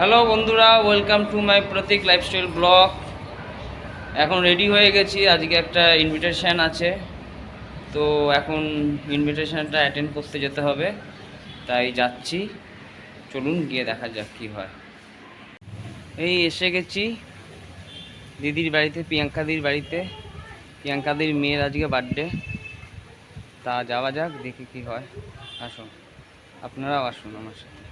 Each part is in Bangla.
হ্যালো বন্ধুরা, welcome to my Prateek lifestyle blog. এখন রেডি হয়ে গেছি, আজকে একটা ইনভিটেশন আছে, তো এখন ইনভিটেশনটা অ্যাটেন্ড করতে যেতে হবে, তাই যাচ্ছি। চলুন গিয়ে দেখা যাক কী হয়। এই এসে গেছি দিদির বাড়িতে, প্রিয়াঙ্কাদির বাড়িতে। প্রিয়াঙ্কাদির মেয়ের আজকে বার্থডে, তা যাওয়া যাক, দেখি কি হয়। আসুন, আপনারাও আসুন আমার সাথে।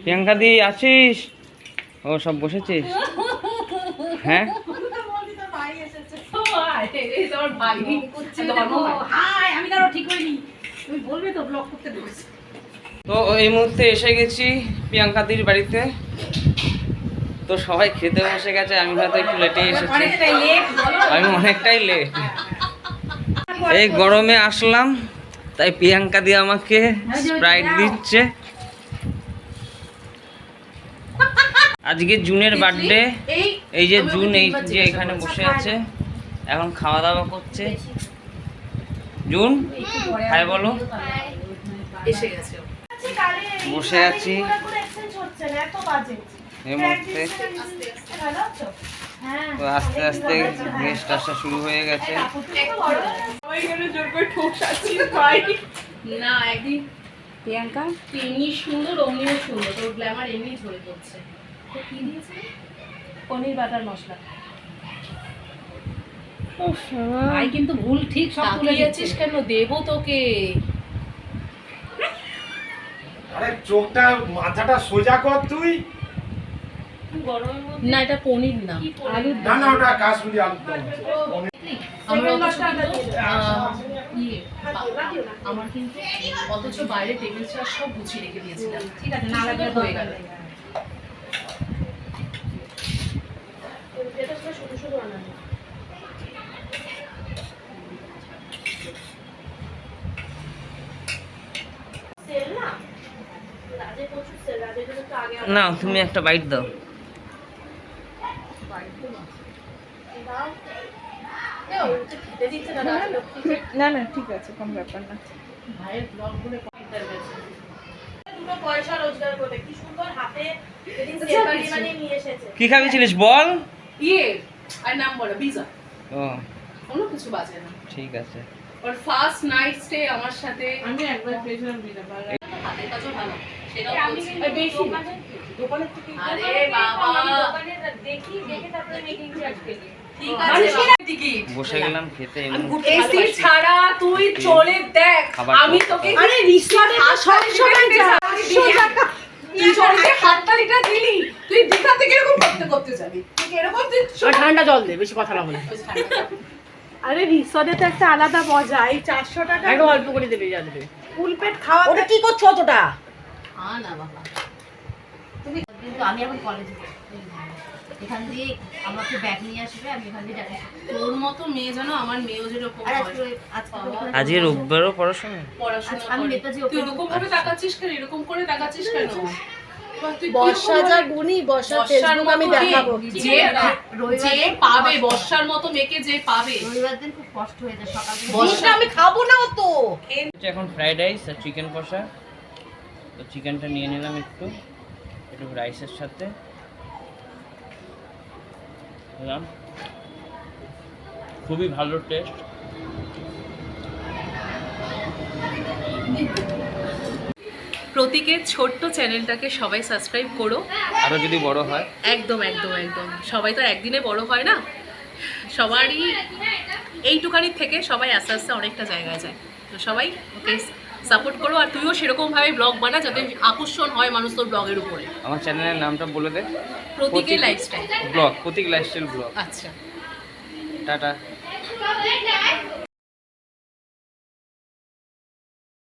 প্রিয়াঙ্কাদি আছিস? ও সব বসেছিস? হ্যাঁ, তো এই মুহূর্তে এসে গেছি প্রিয়াঙ্কাদির বাড়িতে। তো সবাই খেতে বসে গেছে, আমি হয়তো একটু লেটে এসেছি, আমি অনেকটাই লেট। এই গরমে আসলাম, তাই প্রিয়াঙ্কাদি আমাকে স্প্রাইট দিচ্ছে। আজকে জুনের বার্থডে, এই যে জুন, এই যে এখানে বসে আছে, এখন খাওয়া দাওয়া করছে। জুন হাই বলো। বসে আছি এই মুহূর্তে, তো আস্তে আস্তে গেস্ট আসা শুরু হয়ে গেছে। না একদিন প্রিয়াঙ্কা এমনি সুন্দর, অমনিও সুন্দর, তোর গ্ল্যামার এমনি ঝরে পড়ছে। তো কি দিয়েছে? পনির বাটার মশলা। ভাই কিন্তু ভুল ঠিক সব তুলে দিয়েছিস কেন? দেবো তোকে। আরে চোখটা মাথাটা সোজা কর তুই। না এটা পনির না, আলু। না না, ওটা কাশ্মীরি আলু দম। আমার কিন্তু অথচ বাইরে টেবিল চেয়ার সব গুছিয়ে রেখে দিয়েছিলাম। ঠিক আছে, না লাগলে হয়ে গেল। না, তুমি একটা বাইট দাও। না না ঠিক আছে, কোনো ব্যাপার না। ভাইয়ের ব্লগ গুলো দুটো পয়সা রোজগার করে কি সুন্দর হাতে নিয়ে এসেছে। কি খাবিছিলিস বল? ইয়ে আর নাম বলো পিজা। ও কোনো কিছু বাজে না, ঠিক আছে। ওর ফার্স্ট নাইট স্টে আমার সাথে। আমি একবার পেয়েছিলাম পিজা, ভালো হাতের কাছেও ভালো, সেটাও বলছি। বেশি দোকানের থেকে। আরে বাবা, দোকানে দেখি, দেখে তারপরে মেকিং চার্জ পেয়ে। ঠিক আছে টিকিট বসে গেলাম খেতে। এসি ছাড়া তুই চলে দেখ, আমি তোকে আরে রিসর্টে সব সময় যা 800 টাকা তুই চলতে হাততালিটা দিলি, তুই দীঘা থেকে এরকম করতে যাবি, ঠিক এরকম তুই ঠান্ডা জল দে, বেশি কথা না বলে। আরে রিসর্টে তো একটা আলাদা মজা। এই 400 টাকা একটু অল্প করে দেবে, যা দেবে ফুল পেট খাওয়া। ওটা কি করছো অতটা? না বাবা, তুমি কিন্তু আমি এখন কলেজে এখান দিয়ে আমাকে ব্যাগ নিয়ে আসবে, আমি এখান দিয়ে যাবো। তোর মতো মেয়ে যেন আমার মেয়েও যেরকম আর হয়। আজকে রোববারও পড়াশোনা। পড়াশোনা আমি করে। নেতাজি তুই এরকম ভাবে তাকাচ্ছিস কেন? এরকম করে তাকাচ্ছিস কেন? তুই বর্ষা যা গুনি, বর্ষার ফেসবুক আমি দেখাবো। যে পাবে বর্ষার মতো মেয়েকে, যে পাবে। রবিবার দিন খুব কষ্ট হয়ে যায় সকাল থেকে। বর্ষা আমি খাবো না তো। এখন ফ্রাইড রাইস আর চিকেন কষা, তো চিকেনটা নিয়ে নিলাম একটু রাইসের সাথে নিলাম। খুবই ভালো টেস্ট। প্রতীকের ছোট্ট চ্যানেলটাকে সবাই সাবস্ক্রাইব করো। আরও যদি বড় হয়। একদম একদম একদম, সবাই তো একদিনে বড় হয় না, সবারই এইটুখানি থেকে সবাই আস্তে আস্তে অনেকটা জায়গায় যায়। তো সবাই ওকে সাপোর্ট করো, আর তুইও সেরকমভাবে ব্লগ বানা যাতে আকর্ষণ হয় মানুষ তোর ব্লগের উপরে। আমার চ্যানেলের নামটা বলে দে। প্রতীকের লাইফস্টাইল ব্লগ, প্রতীক লাইফস্টাইল ব্লগ। আচ্ছা, টাটা।